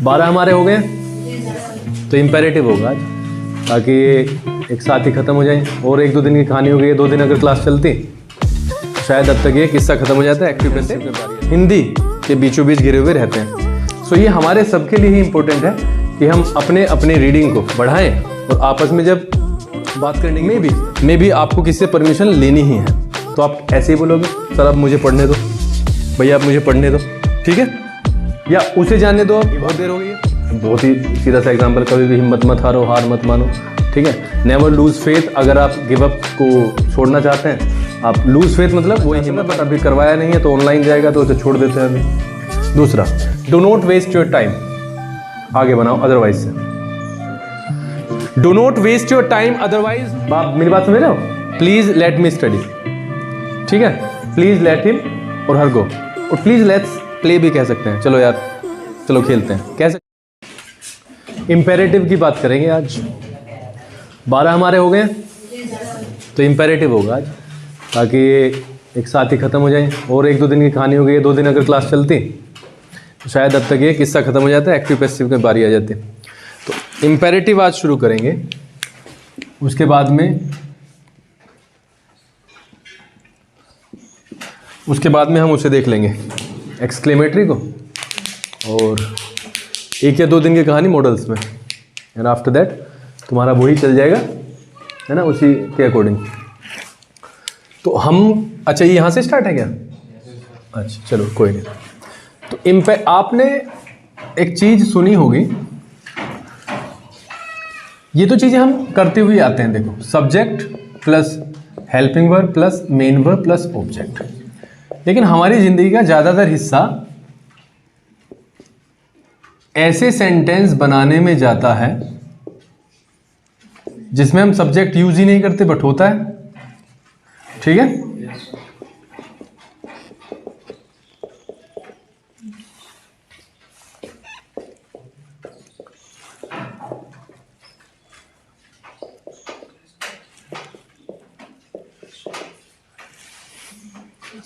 12 हमारे हो गए, तो इम्पेरेटिव होगा आज, ताकि एक साथ ही ख़त्म हो जाए। और 1-2 दिन की कहानी हो गई, 2 दिन अगर क्लास चलती शायद अब तक ये किस्सा ख़त्म हो जाता है। एक्टिव पैसिव हिंदी के बीचों बीच घिरे हुए रहते हैं। सो ये हमारे सबके लिए ही इम्पोर्टेंट है कि हम अपने अपने रीडिंग को बढ़ाएं, और आपस में जब बात करने में भी आपको किसी से परमिशन लेनी ही है, तो आप ऐसे ही बोलोगे, सर अब मुझे पढ़ने दो, भैया आप मुझे पढ़ने दो, ठीक है, या उसे जाने दो, अब बहुत देर हो गई है। बहुत ही सीधा सा एग्जांपल, कभी भी हिम्मत मत हारो, हार मत मानो, ठीक है। Never lose faith. अगर आप गिव अप को छोड़ना चाहते हैं, आप लूज फेथ मतलब वही हिम्मत, बट अभी करवाया नहीं है तो ऑनलाइन जाएगा तो उसे छोड़ देते हैं अभी। दूसरा, do not waste your time, आगे बनाओ अदरवाइज से। Do not waste your time otherwise. आप मेरी बात समझ रहे हो? प्लीज लेट मी स्टडी, ठीक है, प्लीज लेट हिम और हर गो, और प्लीज लेट्स प्ले भी कह सकते हैं, चलो यार चलो खेलते हैं, कह सकते। इंपेरेटिव की बात करेंगे आज। 12 हमारे हो गए, तो इंपेरेटिव होगा आज, ताकि एक साथ ही ख़त्म हो जाए। और 1-2 दिन की कहानी हो गई, 2 दिन अगर क्लास चलती तो शायद अब तक ये किस्सा ख़त्म हो जाता है। एक्टिव पैसिव की बारी आ जाती। तो इंपेरेटिव आज शुरू करेंगे, उसके बाद में हम उसे देख लेंगे एक्सक्लेमेटरी को, और 1 या 2 दिन की कहानी मॉडल्स में, एंड आफ्टर दैट तुम्हारा वही चल जाएगा, है ना, उसी के अकॉर्डिंग। तो हम, अच्छा ये यहाँ से स्टार्ट है क्या? अच्छा चलो कोई नहीं। तो आपने एक चीज़ सुनी होगी, ये तो चीज़ें हम करते हुए आते हैं, देखो, subject plus helping verb plus main verb plus object. लेकिन हमारी ज़िंदगी का ज़्यादातर हिस्सा ऐसे सेंटेंस बनाने में जाता है जिसमें हम सब्जेक्ट यूज ही नहीं करते, बट होता है, ठीक है।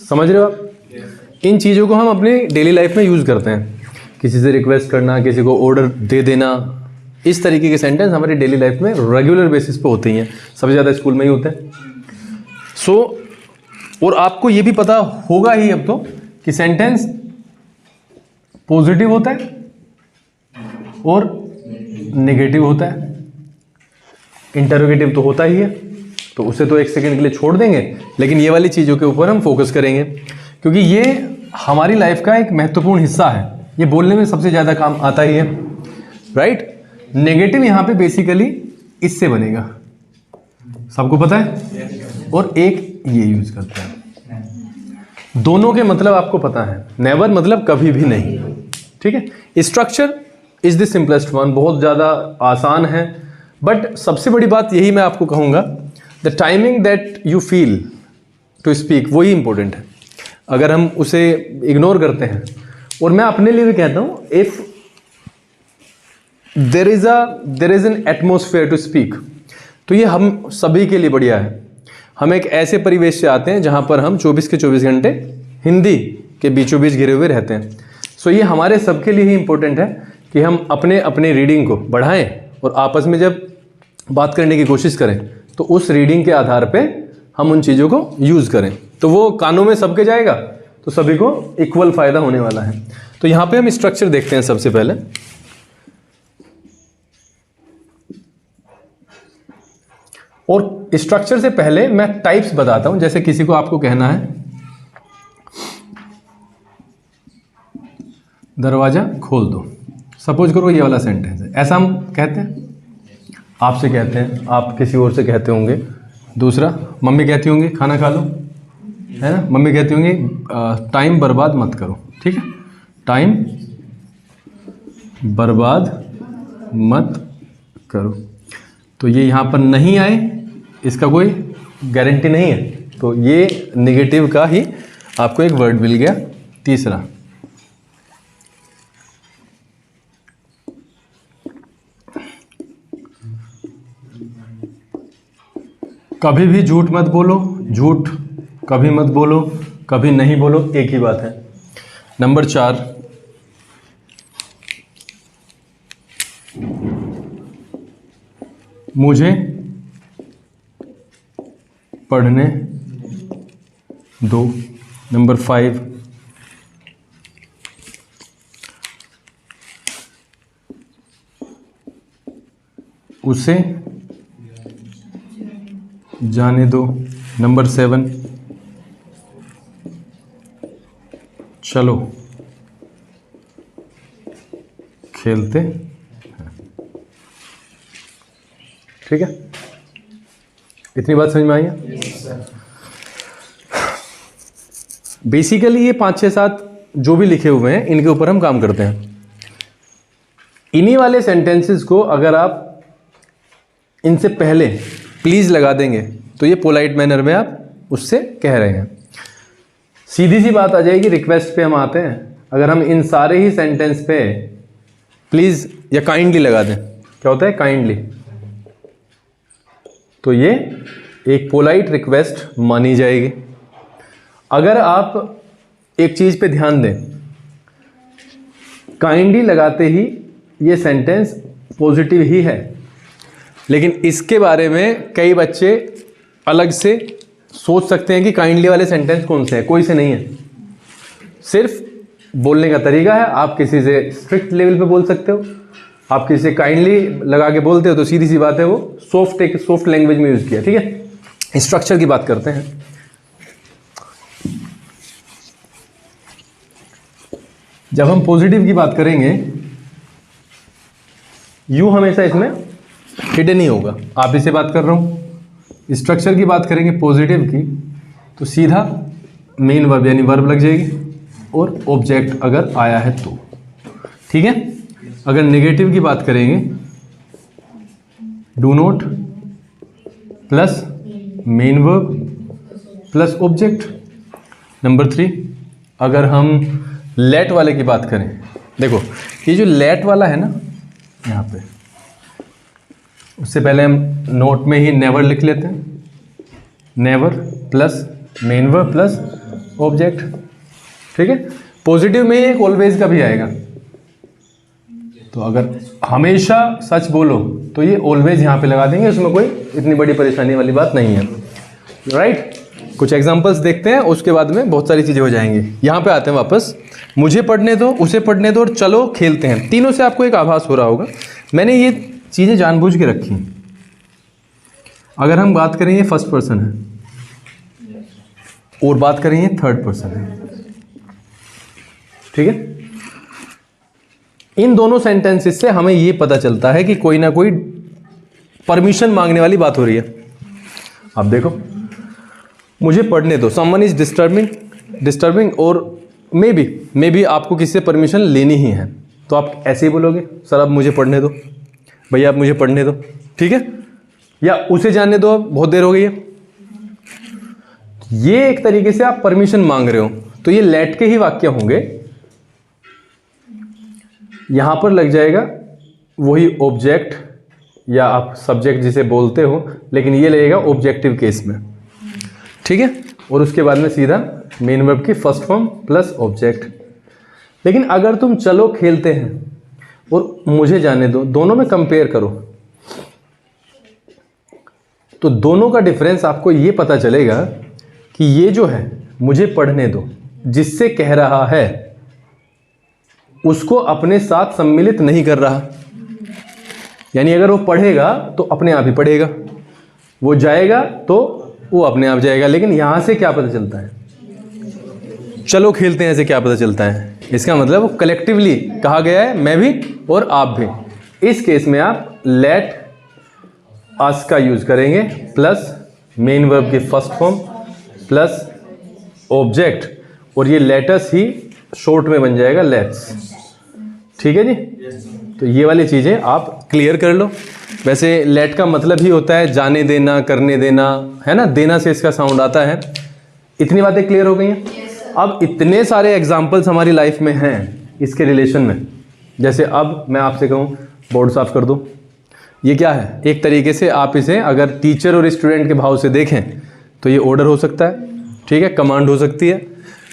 समझ रहे हो आप? इन चीज़ों को हम अपनी डेली लाइफ में यूज़ करते हैं। किसी से रिक्वेस्ट करना, किसी को ऑर्डर दे देना, इस तरीके के सेंटेंस हमारी डेली लाइफ में रेगुलर बेसिस पे होते ही हैं। सबसे ज़्यादा स्कूल में ही होते हैं। और आपको ये भी पता होगा ही अब तो कि सेंटेंस पॉजिटिव होता है और नेगेटिव होता है। इंटरोगेटिव तो होता ही है, तो उसे तो 1 सेकंड के लिए छोड़ देंगे, लेकिन ये वाली चीज़ों के ऊपर हम फोकस करेंगे, क्योंकि ये हमारी लाइफ का एक महत्वपूर्ण हिस्सा है। ये बोलने में सबसे ज़्यादा काम आता ही है, राइट। नेगेटिव यहाँ पे बेसिकली इससे बनेगा, सबको पता है, और एक ये यूज करते हैं। दोनों के मतलब आपको पता है। नेवर मतलब कभी भी नहीं, ठीक है। Structure is the simplest one, बहुत ज़्यादा आसान है, बट सबसे बड़ी बात यही मैं आपको कहूँगा, the timing that you feel to speak, वही इंपॉर्टेंट है। अगर हम उसे इग्नोर करते हैं, और मैं अपने लिए भी कहता हूँ, if there is an atmosphere to speak, तो ये हम सभी के लिए बढ़िया है। हम एक ऐसे परिवेश से आते हैं जहाँ पर हम 24 के 24 घंटे हिंदी के बीचों बीच घिरे हुए रहते हैं। सो ये हमारे सबके लिए ही इम्पोर्टेंट है कि हम अपने अपने रीडिंग को बढ़ाएं, और आपस में जब बात करने की कोशिश करें तो उस रीडिंग के आधार पे हम उन चीज़ों को यूज़ करें, तो वो कानों में सबके जाएगा, तो सभी को इक्वल फ़ायदा होने वाला है। तो यहाँ पे हम स्ट्रक्चर देखते हैं सबसे पहले। और स्ट्रक्चर से पहले मैं टाइप्स बताता हूं। जैसे किसी को आपको कहना है दरवाजा खोल दो, सपोज करो ये वाला सेंटेंस है, ऐसा हम कहते हैं, आपसे कहते हैं, आप किसी और से कहते होंगे। दूसरा, मम्मी कहती होंगी खाना खा लो, है ना, मम्मी कहती होंगी टाइम बर्बाद मत करो, ठीक है, टाइम बर्बाद मत करो। तो ये यहाँ पर नहीं आए, इसका कोई गारंटी नहीं है, तो ये नेगेटिव का ही आपको एक वर्ड मिल गया। तीसरा, कभी भी झूठ मत बोलो, झूठ कभी मत बोलो, कभी नहीं बोलो, एक ही बात है। नंबर 4, मुझे पढ़ने दो। नंबर 5, उसे जाने दो। नंबर 7, चलो खेलते हैं। ठीक है, इतनी बात समझ में आई है? बेसिकली ये 5, 6, 7 जो भी लिखे हुए हैं इनके ऊपर हम काम करते हैं। इन्हीं वाले सेंटेंसेस को अगर आप इनसे पहले प्लीज लगा देंगे तो ये पोलाइट मैनर में आप उससे कह रहे हैं। सीधी सी बात आ जाएगी, रिक्वेस्ट पे हम आते हैं। अगर हम इन सारे ही सेंटेंस पे प्लीज या काइंडली लगा दें, क्या होता है काइंडली, तो ये एक पोलाइट रिक्वेस्ट मानी जाएगी। अगर आप एक चीज पे ध्यान दें, काइंडली लगाते ही ये सेंटेंस पॉजिटिव ही है, लेकिन इसके बारे में कई बच्चे अलग से सोच सकते हैं कि काइंडली वाले सेंटेंस कौन से हैं। कोई से नहीं है, सिर्फ बोलने का तरीका है। आप किसी से स्ट्रिक्ट लेवल पे बोल सकते हो, आप किसी से काइंडली लगा के बोलते हो तो सीधी सी बात है वो सॉफ्ट लैंग्वेज में यूज किया। ठीक है, स्ट्रक्चर की बात करते हैं। जब हम पॉजिटिव की बात करेंगे, यू हमेशा इसमें हिडन ही होगा। आप इसे बात कर रहा हूं। स्ट्रक्चर की बात करेंगे पॉजिटिव की, तो सीधा मेन वर्ब यानी वर्ब लग जाएगी और ऑब्जेक्ट अगर आया है तो। ठीक है, अगर नेगेटिव की बात करेंगे, do not plus main verb plus object. Number 3, अगर हम लेट वाले की बात करें, देखो ये जो लेट वाला है ना यहाँ पे, उससे पहले हम नोट में ही नेवर लिख लेते हैं। Never plus main verb plus object. ठीक है, पॉजिटिव में एक ऑलवेज का भी आएगा, तो अगर हमेशा सच बोलो तो ये ऑलवेज यहाँ पे लगा देंगे, उसमें कोई इतनी बड़ी परेशानी वाली बात नहीं है। राइट, कुछ एग्जांपल्स देखते हैं, उसके बाद में बहुत सारी चीज़ें हो जाएंगी। यहाँ पे आते हैं वापस। मुझे पढ़ने दो, उसे पढ़ने दो और चलो खेलते हैं। तीनों से आपको एक आभास हो रहा होगा, मैंने ये चीज़ें जानबूझ के रखी। अगर हम बात करें ये फर्स्ट पर्सन है और बात करें ये थर्ड पर्सन है। ठीक है, इन दोनों सेंटेंसेस से हमें ये पता चलता है कि कोई ना कोई परमिशन मांगने वाली बात हो रही है। अब देखो, मुझे पढ़ने दो, समवन इज डिस्टर्बिंग और मे बी आपको किसी से परमिशन लेनी ही है, तो आप ऐसे ही बोलोगे, सर अब मुझे पढ़ने दो, भैया आप मुझे पढ़ने दो। ठीक है, या उसे जाने दो, अब बहुत देर हो गई है। ये एक तरीके से आप परमिशन मांग रहे हो, तो ये लेट के ही वाक्य होंगे। यहां पर लग जाएगा वही ऑब्जेक्ट या आप सब्जेक्ट जिसे बोलते हो, लेकिन ये लगेगा ऑब्जेक्टिव केस में। ठीक है, और उसके बाद में सीधा मेन वर्ब की फर्स्ट फॉर्म प्लस ऑब्जेक्ट। लेकिन अगर तुम चलो खेलते हैं और मुझे जाने दो, दोनों में कंपेयर करो, तो दोनों का डिफरेंस आपको ये पता चलेगा कि ये जो है मुझे पढ़ने दो, जिससे कह रहा है उसको अपने साथ सम्मिलित नहीं कर रहा। यानी अगर वो पढ़ेगा तो अपने आप ही पढ़ेगा, वो जाएगा तो वो अपने आप जाएगा। लेकिन यहां से क्या पता चलता है, चलो खेलते हैं से क्या पता चलता है, इसका मतलब वो कलेक्टिवली कहा गया है, मैं भी और आप भी। इस केस में आप लेट अस का यूज करेंगे प्लस मेन वर्ब की फर्स्ट फॉर्म प्लस ऑब्जेक्ट, और ये लेटस ही शॉर्ट में बन जाएगा लेट्स। ठीक है जी, तो ये वाली चीजें आप क्लियर कर लो। वैसे लेट का मतलब ही होता है जाने देना, करने देना, है ना, देना से इसका साउंड आता है। इतनी बातें क्लियर हो गई हैं। अब इतने सारे एग्जाम्पल्स हमारी लाइफ में हैं इसके रिलेशन में। जैसे अब मैं आपसे कहूँ बोर्ड साफ कर दो, ये क्या है, एक तरीके से आप इसे अगर टीचर और स्टूडेंट के भाव से देखें तो ये ऑर्डर हो सकता है। ठीक है, कमांड हो सकती है।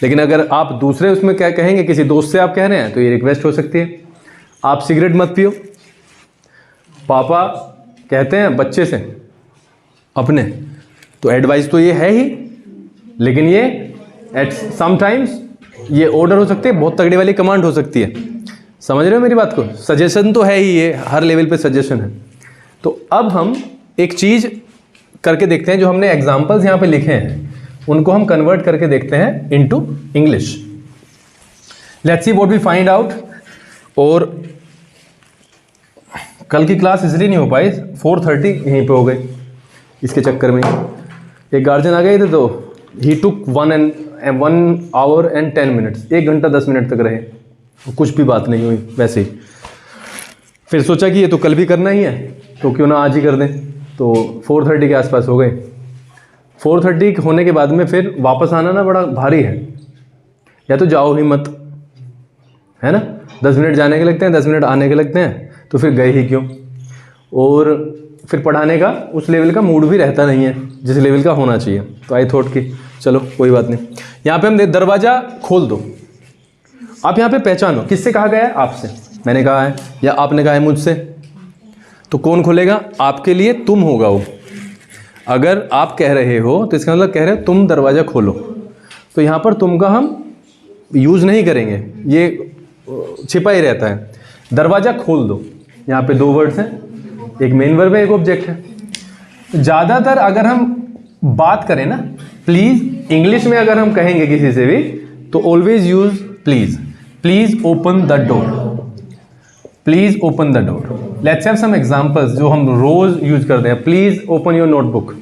लेकिन अगर आप दूसरे उसमें क्या कहेंगे, किसी दोस्त से आप कह रहे हैं, तो ये रिक्वेस्ट हो सकती है। आप सिगरेट मत पियो, पापा कहते हैं बच्चे से अपने, तो एडवाइस तो ये है ही, लेकिन ये एट समटाइम्स ये ऑर्डर हो सकती है, बहुत तगड़ी वाली कमांड हो सकती है। समझ रहे हो मेरी बात को? सजेशन तो है ही, ये हर लेवल पे सजेशन है। तो अब हम एक चीज़ करके देखते हैं, जो हमने एग्जाम्पल्स यहाँ पे लिखे हैं उनको हम कन्वर्ट करके देखते हैं into English. Let's see what we find out. और कल की क्लास इसलिए नहीं हो पाई, 4:30 यहीं पे हो गई इसके चक्कर में। एक गार्जियन आ गए थे तो ही टुक 1 hour and 10 minutes, 1 घंटा 10 मिनट तक रहे, कुछ भी बात नहीं हुई वैसे ही। फिर सोचा कि ये तो कल भी करना ही है तो क्यों ना आज ही कर दें, तो 4:30 के आसपास हो गए। 4:30 होने के बाद में फिर वापस आना ना बड़ा भारी है, या तो जाओ ही मत, है ना, 10 मिनट जाने के लगते हैं, 10 मिनट आने के लगते हैं, तो फिर गए ही क्यों। और फिर पढ़ाने का उस लेवल का मूड भी रहता नहीं है जिस लेवल का होना चाहिए। तो आई थॉट कि चलो कोई बात नहीं, यहाँ पे हम दरवाज़ा खोल दो। आप यहाँ पे पहचानो किससे कहा गया है, आपसे, मैंने कहा है या आपने कहा है मुझसे, तो कौन खोलेगा? आपके लिए तुम होगा वो। अगर आप कह रहे हो तो इसका मतलब कह रहे हो तुम दरवाज़ा खोलो, तो यहाँ पर तुम का हम यूज़ नहीं करेंगे, ये छिपा ही रहता है। दरवाज़ा खोल दो, यहाँ पे 2 वर्ड्स हैं, एक मेन वर्ब है, एक ऑब्जेक्ट है। ज़्यादातर अगर हम बात करें ना, प्लीज़ इंग्लिश में अगर हम कहेंगे किसी से भी तो always use please. Please open the door, please open the door. Let's have some examples जो हम रोज यूज करते हैं। प्लीज़ ओपन योर नोटबुक,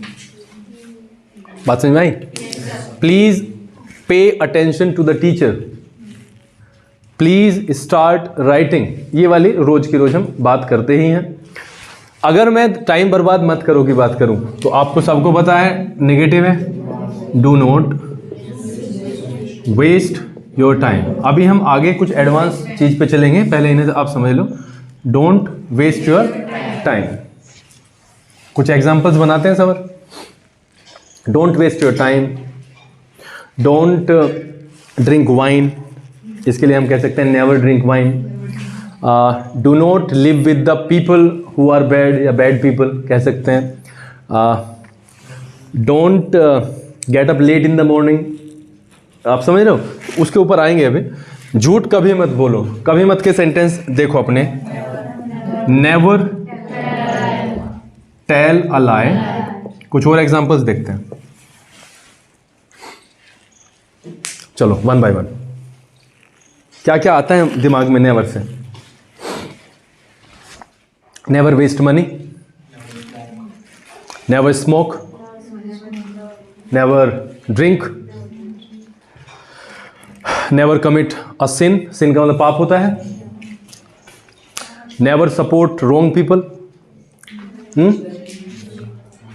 बात समझ में आई? Please pay attention to the teacher, please start writing. ये वाली रोज की रोज हम बात करते ही हैं। अगर मैं टाइम बर्बाद मत करो की बात करूं तो आपको सबको पता है नेगेटिव है, do not waste your time. अभी हम आगे कुछ एडवांस चीज पे चलेंगे, पहले इन्हें आप समझ लो। Don't waste your time. कुछ एग्जांपल्स बनाते हैं सबर। Don't waste your time, don't drink wine, इसके लिए हम कह सकते हैं never drink wine. Do not live with the people who are bad, या बैड पीपल कह सकते हैं। Don't get up late in the morning, आप समझ रहे हो? उसके ऊपर आएंगे अभी। झूठ कभी मत बोलो, कभी मत के सेंटेंस देखो अपने। नेवर टेल अ लाई। कुछ और एग्जांपल्स देखते हैं, चलो वन बाय वन। क्या क्या आता है दिमाग में नेवर से? Never waste money, never smoke, never drink, never commit a sin. Sin का मतलब पाप होता है। नेवर सपोर्ट रॉन्ग पीपल,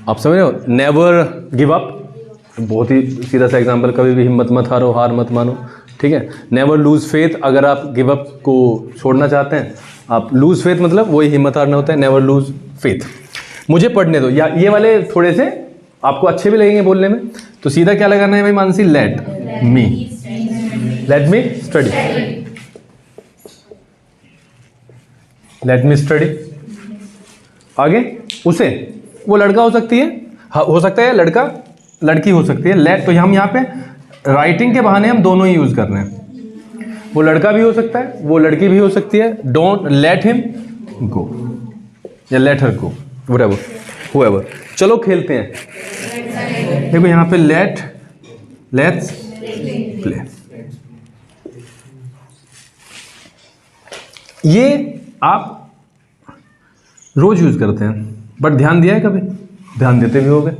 आप समझ रहे हो? नेवर गिव अप, बहुत ही सीधा सा एग्जांपल, कभी भी हिम्मत मत हारो, हार मत मानो, ठीक है। नेवर लूज फेथ, अगर आप गिव अप को छोड़ना चाहते हैं, आप लूज फेथ मतलब वही हिम्मत हारना होता है, नेवर लूज फेथ। मुझे पढ़ने दो, या ये वाले थोड़े से आपको अच्छे भी लगेंगे बोलने में, तो सीधा क्या लगाना है भाई Mansi? Late me study, late me study. आगे उसे, वो लड़का हो सकती है, हो सकता है लड़का, लड़की हो सकती है। लेट, तो हम यहाँ पे राइटिंग के बहाने हम दोनों ही यूज कर रहे हैं। वो लड़का भी हो सकता है, वो लड़की भी हो सकती है। डोंट लेट हिम गो या लेट हर गो, व्हाटएवर हूएवर। चलो खेलते हैं। देखो यहाँ पे लेट्स प्ले। ये आप रोज यूज करते हैं, बट ध्यान दिया है कभी? ध्यान देते भी होगे।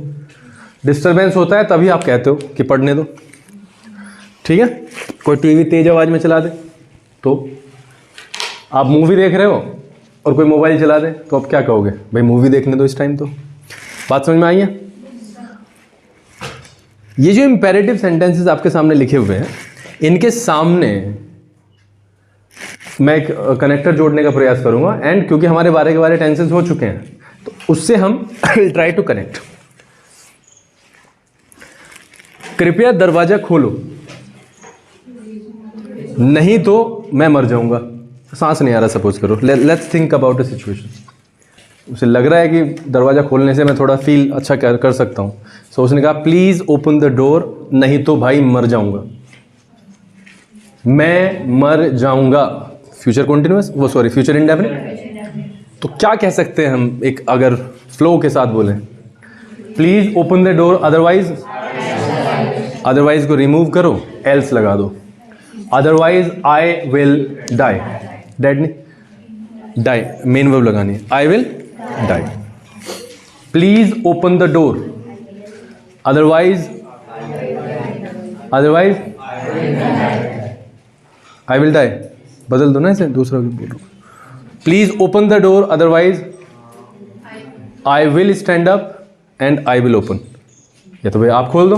डिस्टरबेंस होता है तभी आप कहते हो कि पढ़ने दो, ठीक है। कोई टीवी तेज आवाज में चला दे, तो आप मूवी देख रहे हो और कोई मोबाइल चला दे, तो आप क्या कहोगे? भाई मूवी देखने दो इस टाइम। तो बात समझ में आई है? ये जो इंपेरेटिव सेंटेंसेस आपके सामने लिखे हुए हैं, इनके सामने मैं एक कनेक्टर जोड़ने का प्रयास करूंगा। एंड क्योंकि हमारे बारे के बारे टेंसेस हो चुके हैं, तो उससे हम ट्राई टू कनेक्ट। कृपया दरवाजा खोलो, नहीं तो मैं मर जाऊंगा। सांस नहीं आ रहा, सपोज करो। Let's think about a situation. उसे लग रहा है कि दरवाज़ा खोलने से मैं थोड़ा फील अच्छा कर सकता हूँ। सो उसने कहा प्लीज़ ओपन द डोर, नहीं तो भाई मर जाऊँगा, मैं मर जाऊँगा। फ्यूचर कॉन्टिन्यूअस, वो सॉरी फ्यूचर इंडेफिनिट। तो क्या कह सकते हैं हम एक अगर फ्लो के साथ बोलें, please open the door, otherwise को रिमूव करो, एल्स लगा दो। Otherwise I will die, dead नहीं, डाई मेन वर्ब लगानी है, I will die. Please open the door, otherwise I will die, बदल दो ना इसे, दूसरा भी बोलो। Please open the door, otherwise I will stand up and I will open. या तो भाई आप खोल दो,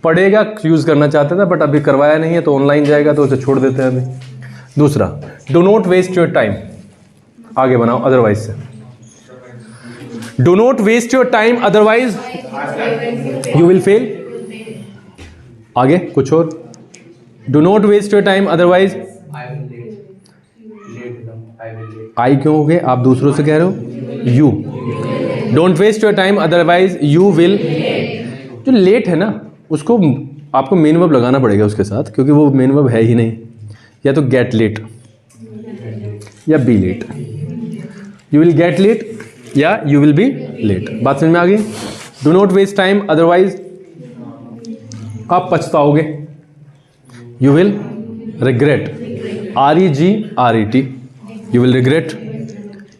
पढ़ेगा, यूज करना चाहता था बट अभी करवाया नहीं है तो ऑनलाइन जाएगा तो उसे छोड़ देते हैं अभी। दूसरा, do not waste your time, आगे बनाओ अदरवाइज से। Do not waste your time otherwise you will fail. आगे कुछ और, do not waste your time otherwise, आई क्यों हो गए आप दूसरों से कह रहे हो, you. Don't waste your time otherwise you will. जो लेट है ना उसको आपको मेन वर्ब लगाना पड़ेगा उसके साथ, क्योंकि वो मेन वर्ब है ही नहीं। या तो गेट लेट या be late, you will get late या यू विल बी लेट। बात समझ में आ गई। Do not waste time otherwise आप पछताओगे, you will regret, REGRET, you will regret.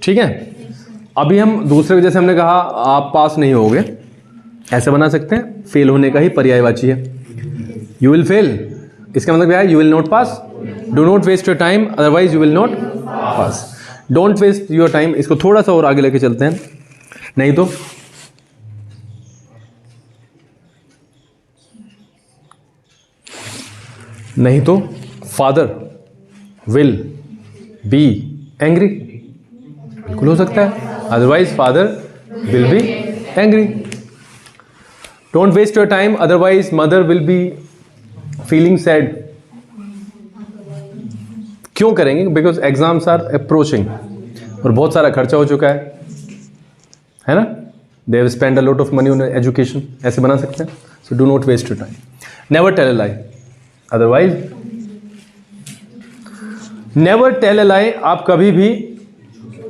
ठीक है, अभी हम दूसरे जैसे हमने कहा आप पास नहीं होगे, ऐसे बना सकते हैं, फेल होने का ही पर्यायवाची है, यू विल फेल। इसका मतलब क्या है, you will not pass. Do not waste your time otherwise you will not pass. Don't waste your time, इसको थोड़ा सा और आगे लेके चलते हैं, नहीं तो फादर विल बी एंग्री, बिल्कुल हो सकता है, otherwise father will be angry. Don't waste your time otherwise mother will be feeling sad. क्यों करेंगे, बिकॉज एग्जाम्स आर अप्रोचिंग और बहुत सारा खर्चा हो चुका है ना, they have spend a lot of money on education, ऐसे बना सकते हैं। So do not waste your time. Never tell a lie, otherwise never tell a lie, आप कभी भी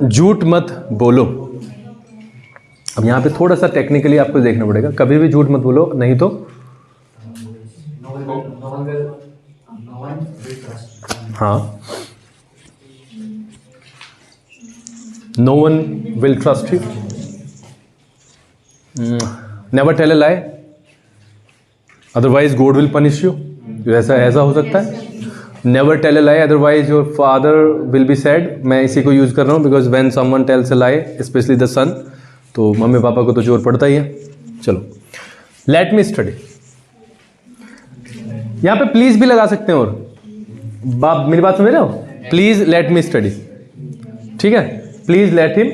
झूठ मत बोलो। अब यहां पे थोड़ा सा टेक्निकली आपको देखना पड़ेगा, कभी भी झूठ मत बोलो, नहीं तो हाँ, no one will trust you. Never tell a lie otherwise God will punish you, ऐसा हो सकता है। Never tell a lie otherwise your father will be sad. मैं इसी को यूज कर रहा हूँ because when someone tells a lie, specially the son, तो मम्मी पापा को तो जोर पड़ता ही है। चलो, लेट मी स्टडी, यहां पे प्लीज भी लगा सकते हैं। और बाप मेरी बात समझ रहे हो, प्लीज लेट मी स्टडी, ठीक है, प्लीज लेट हिम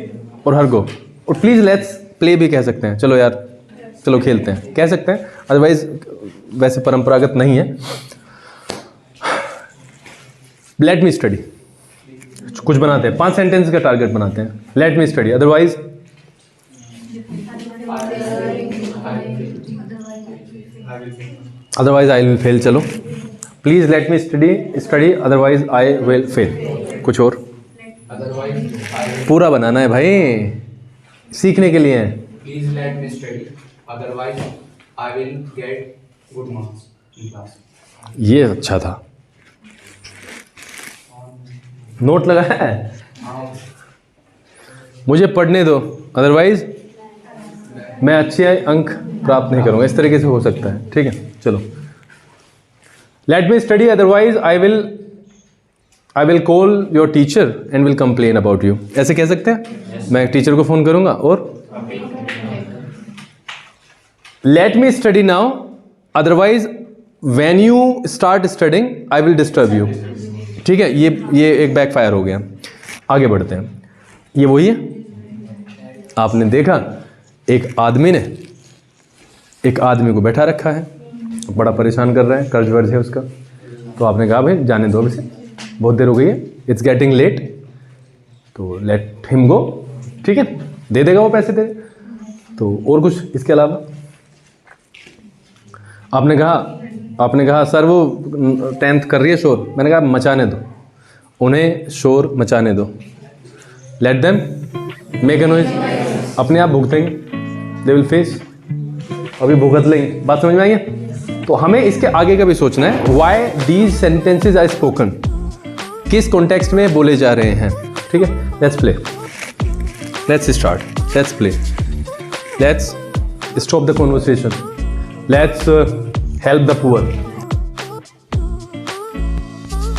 और हर गो, और प्लीज लेट्स प्ले भी कह सकते हैं, चलो यार चलो खेलते हैं, कह सकते हैं, अदरवाइज वैसे परंपरागत नहीं है। लेट मी स्टडी, कुछ बनाते हैं, 5 सेंटेंस का टारगेट बनाते हैं। Let me study otherwise I will fail. चलो, please let me study otherwise I will fail. कुछ और पूरा बनाना है भाई, सीखने के लिए है। Please let me study otherwise I will get good marks in class. ये अच्छा था, नोट लगाया है, मुझे पढ़ने दो अदरवाइज मैं अच्छे अंक प्राप्त नहीं करूंगा, इस तरीके से हो सकता है। ठीक है, चलो, late me study otherwise I will call your teacher and will complain about you, ऐसे कह सकते हैं। मैं टीचर को फोन करूंगा। और late me study now otherwise when you start studying I will disturb you. ठीक है, ये एक बैकफायर हो गया। आगे बढ़ते हैं, ये वही है, आपने देखा एक आदमी ने एक आदमी को बैठा रखा है, बड़ा परेशान कर रहा है, कर्ज वर्ज है उसका, तो आपने कहा भाई जाने दो, अभी से बहुत देर हो गई है, इट्स गेटिंग लेट, तो लेट हिम गो, ठीक है, दे देगा वो पैसे तेरे। तो और कुछ इसके अलावा? आपने कहा सर वो 10th कर रही है शोर। मैंने कहा मचाने दो, उन्हें शोर मचाने दो। Let them make a noise, अपने आप भुगतेंगे, दे विल फेस, अभी भुगत लेंगे। बात समझ में आई है? तो हमें इसके आगे का भी सोचना है, why these sentences are spoken, किस कॉन्टेक्स्ट में बोले जा रहे हैं, ठीक है। Let's play, let's start, let's play, let's stop the conversation, let's help the poor.